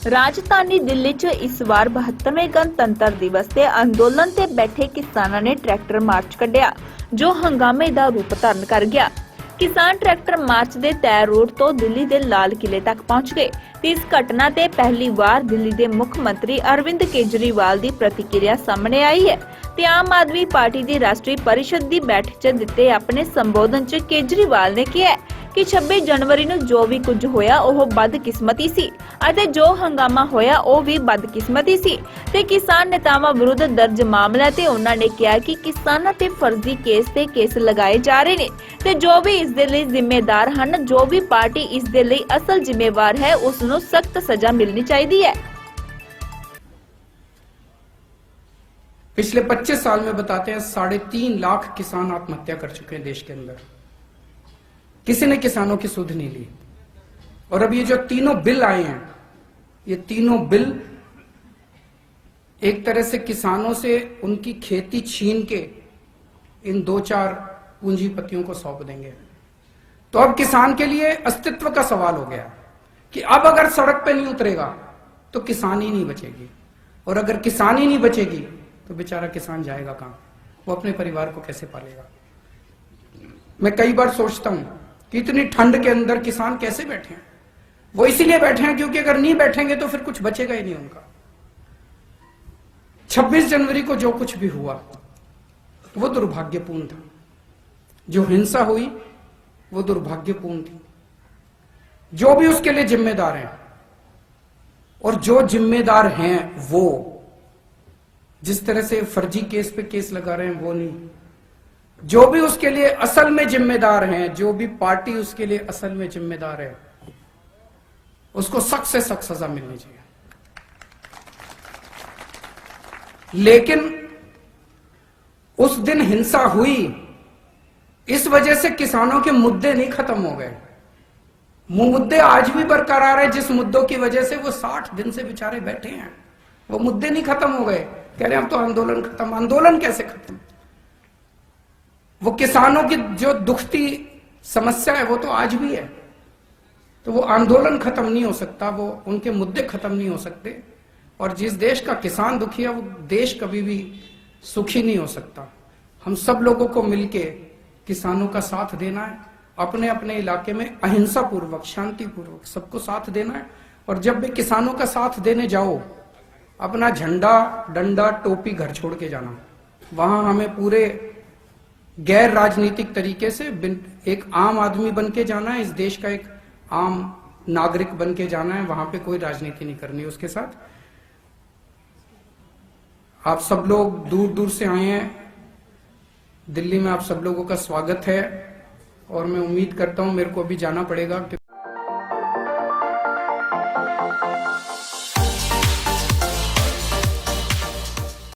राजधानी दिल्ली च इस वार 72वें गणतंत्र दिवस के अंदोलन ते बैठे किसानां ने ट्रैक्टर मार्च कढ़िया, जो हंगामे दा रूप धारण कर गया। किसान ट्रैक्टर मार्च दे तय रूट तो दिल्ली दे लाल किले तक पहुंच गए। इस घटना ते पहली बार दिल्ली दे मुख्य मंत्री अरविंद केजरीवाल दी प्रतिक्रिया सामने आई है। ते आम आदमी पार्टी दी राष्ट्रीय परिषद दी बैठक च दिते अपने संबोधन च केजरीवाल ने कहा कि 26 जनवरी ਨੂੰ जो भी कुछ होया ਉਹ बदकिस्मती सी ਅਤੇ जो हंगामा होया ਉਹ भी बदकिस्मती सी ਤੇ किसान नेतावां विरुद्ध दर्ज मामला ਤੇ ਉਹਨਾਂ ਨੇ ਕਿਹਾ ਕਿ ਕਿਸਾਨਾਂ ਤੇ फर्जी केस लगाए जा रहे ਨੇ ਤੇ जो भी इस दे ਲਈ ਜ਼ਿੰਮੇਦਾਰ ਹਨ, जो भी पार्टी इस दे ਲਈ असल ਜ਼ਿੰਮੇਵਾਰ है उस ਨੂੰ सख्त सजा मिलनी चाहिए है। पिछले 25 साल में बताते हैं 3.5 लाख किसान आत्महत्या कर चुके हैं देश के अंदर। किसी ने किसानों की सुध नहीं ली। और अब ये जो तीनों बिल आए हैं, ये तीनों बिल एक तरह से किसानों से उनकी खेती छीन के इन 2-4 पूंजीपतियों को सौंप देंगे। तो अब किसान के लिए अस्तित्व का सवाल हो गया कि अब अगर सड़क पे नहीं उतरेगा तो किसान ही नहीं बचेगी, और अगर किसान ही नहीं बचेगी तो बेचारा किसान जाएगा कहां? वो अपने परिवार को कैसे पालेगा? मैं कई बार सोचता हूं कि इतनी ठंड के अंदर किसान कैसे बैठे हैं। वो इसीलिए बैठे हैं क्योंकि अगर नहीं बैठेंगे तो फिर कुछ बचेगा ही नहीं उनका। 26 जनवरी को जो कुछ भी हुआ वो दुर्भाग्यपूर्ण था। जो हिंसा हुई वो दुर्भाग्यपूर्ण थी। जो भी उसके लिए जिम्मेदार हैं, और जो जिम्मेदार हैं वो जिस तरह से फर्जी केस पे केस लगा रहे हैं वो नहीं, जो भी उसके लिए असल में जिम्मेदार हैं, जो भी पार्टी उसके लिए असल में जिम्मेदार है, उसको सख्त से सख्त सजा मिलनी चाहिए। लेकिन उस दिन हिंसा हुई, इस वजह से किसानों के मुद्दे नहीं खत्म हो गए। मुद्दे आज भी बरकरार है। जिस मुद्दों की वजह से वो 60 दिन से बेचारे बैठे हैं, वो मुद्दे नहीं खत्म हो गए। कह रहे हैं अब तो आंदोलन खत्म। आंदोलन कैसे खत्म? वो किसानों की जो दुखती समस्या है वो तो आज भी है। तो वो आंदोलन खत्म नहीं हो सकता, वो उनके मुद्दे खत्म नहीं हो सकते। और जिस देश का किसान दुखी है वो देश कभी भी सुखी नहीं हो सकता। हम सब लोगों को मिलके किसानों का साथ देना है। अपने अपने इलाके में अहिंसा पूर्वक, शांति पूर्वक सबको साथ देना है। और जब भी किसानों का साथ देने जाओ, अपना झंडा, डंडा, टोपी घर छोड़ के जाना। वहां हमें पूरे गैर राजनीतिक तरीके से एक आम आदमी बन के जाना है। इस देश का एक आम नागरिक बन के जाना है। वहां पे कोई राजनीति नहीं करनी उसके साथ। आप सब लोग दूर दूर से आए हैं दिल्ली में, आप सब लोगों का स्वागत है। और मैं उम्मीद करता हूं, मेरे को अभी जाना पड़ेगा।